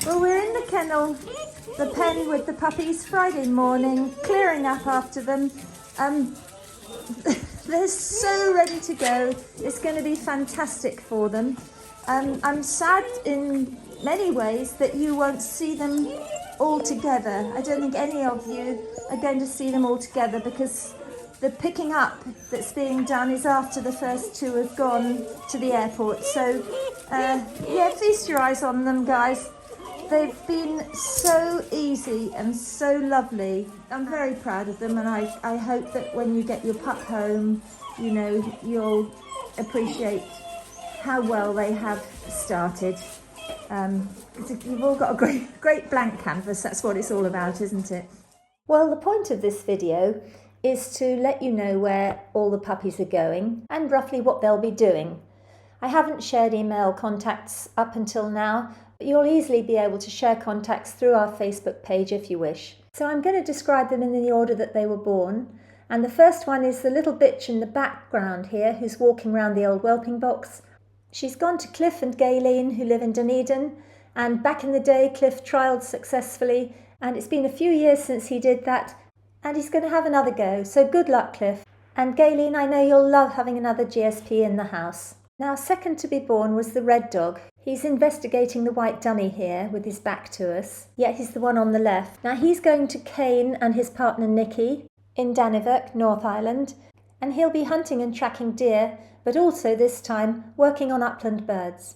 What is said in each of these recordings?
Well, we're in the kennel, the pen with the puppies Friday morning, clearing up after them. They're so ready to go. It's going to be fantastic for them. I'm sad in many ways that you won't see them all together. I don't think any of you are going to see them all together because the picking up that's being done is after the first two have gone to the airport. So, yeah, feast your eyes on them, guys. They've been so easy and so lovely. I'm very proud of them, and I hope that when you get your pup home, you know, you'll appreciate how well they have started. You've all got a great blank canvas. That's what it's all about, isn't it? Well, the point of this video is to let you know where all the puppies are going and roughly what they'll be doing. I haven't shared email contacts up until now, but you'll easily be able to share contacts through our Facebook page if you wish. So I'm going to describe them in the order that they were born. And the first one is the little bitch in the background here who's walking around the old whelping box. She's gone to Cliff and Gayleen, who live in Dunedin, and back in the day Cliff trialled successfully, and it's been a few years since he did that, and he's going to have another go, so good luck, Cliff. And Gayleen, I know you'll love having another GSP in the house. Now, second to be born was the red dog. He's investigating the white dummy here with his back to us. Yeah, he's the one on the left. Now, he's going to Kane and his partner Nikki in Dannevirke, North Island, and he'll be hunting and tracking deer, but also this time working on upland birds.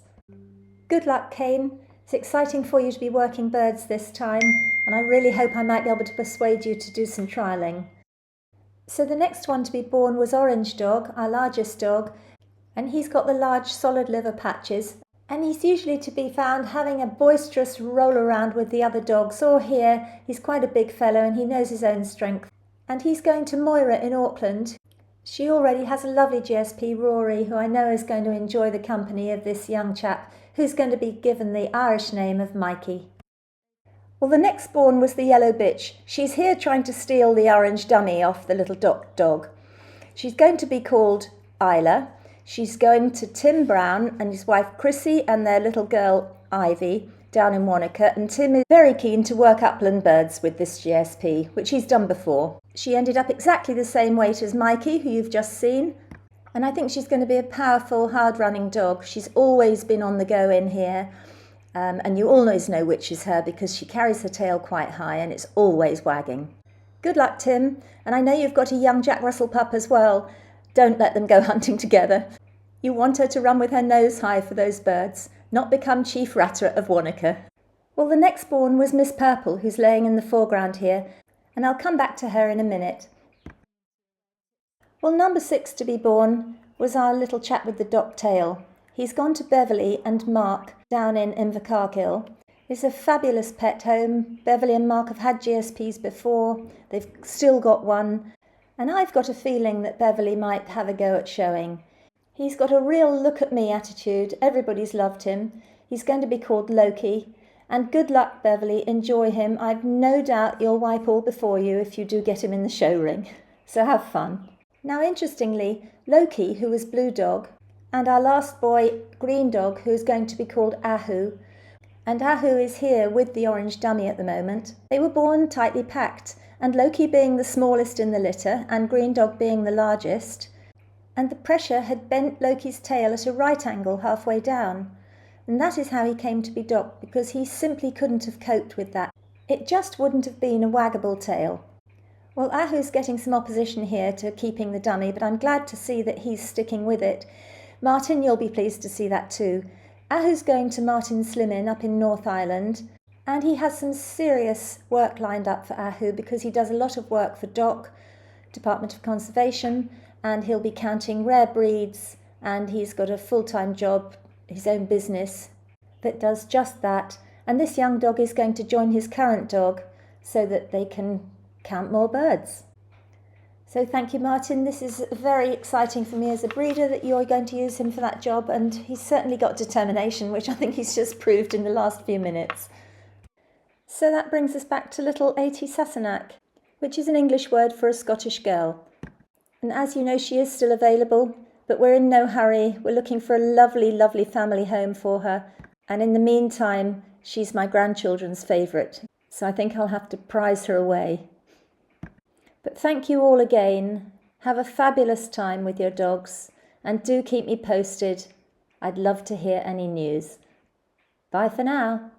Good luck, Kane. It's exciting for you to be working birds this time, and I really hope I might be able to persuade you to do some trialling. So the next one to be born was Orange Dog, our largest dog, and he's got the large solid liver patches, and he's usually to be found having a boisterous roll around with the other dogs, or here he's quite a big fellow and he knows his own strength. And he's going to Moira in Auckland. She already has a lovely GSP, Rory, who I know is going to enjoy the company of this young chap, who's going to be given the Irish name of Mikey. Well, the next born was the yellow bitch. She's here trying to steal the orange dummy off the little dog. She's going to be called Isla. She's going to Tim Brown and his wife Chrissy and their little girl Ivy down in Wanaka, and Tim is very keen to work upland birds with this GSP, which he's done before. She ended up exactly the same weight as Mikey, who you've just seen, and I think she's going to be a powerful, hard-running dog. She's always been on the go in here, and you always know which is her because she carries her tail quite high and it's always wagging. Good luck, Tim, and I know you've got a young Jack Russell pup as well. Don't let them go hunting together. You want her to run with her nose high for those birds, not become Chief Ratter of Wanaka. Well, the next born was Miss Purple, who's laying in the foreground here, and I'll come back to her in a minute. Well, number 6 to be born was our little chap with the docked tail. He's gone to Beverly and Mark down in Invercargill. It's a fabulous pet home. Beverly and Mark have had GSPs before. They've still got one. And I've got a feeling that Beverly might have a go at showing. He's got a real look-at-me attitude. Everybody's loved him. He's going to be called Loki. And good luck, Beverly. Enjoy him. I've no doubt you'll wipe all before you if you do get him in the show ring. So have fun. Now, interestingly, Loki, who was Blue Dog, and our last boy, Green Dog, who's going to be called Ahu, and Ahu is here with the orange dummy at the moment. They were born tightly packed, and Loki being the smallest in the litter and Green Dog being the largest, and the pressure had bent Loki's tail at a right angle halfway down, and that is how he came to be docked, because he simply couldn't have coped with that. It just wouldn't have been a waggable tail. Well, Ahu's getting some opposition here to keeping the dummy, but I'm glad to see that he's sticking with it. Martin, you'll be pleased to see that too. Ahu's going to Martin Slimin up in North Island, and he has some serious work lined up for Ahu because he does a lot of work for DOC, Department of Conservation, and he'll be counting rare breeds, and he's got a full-time job, his own business, that does just that. And this young dog is going to join his current dog so that they can count more birds. So thank you, Martin. This is very exciting for me as a breeder that you're going to use him for that job, and he's certainly got determination, which I think he's just proved in the last few minutes. So that brings us back to little Ati Sassenach, which is an English word for a Scottish girl. And as you know, she is still available, but we're in no hurry. We're looking for a lovely, lovely family home for her. And in the meantime, she's my grandchildren's favourite, so I think I'll have to prize her away. But thank you all again. Have a fabulous time with your dogs, and do keep me posted. I'd love to hear any news. Bye for now.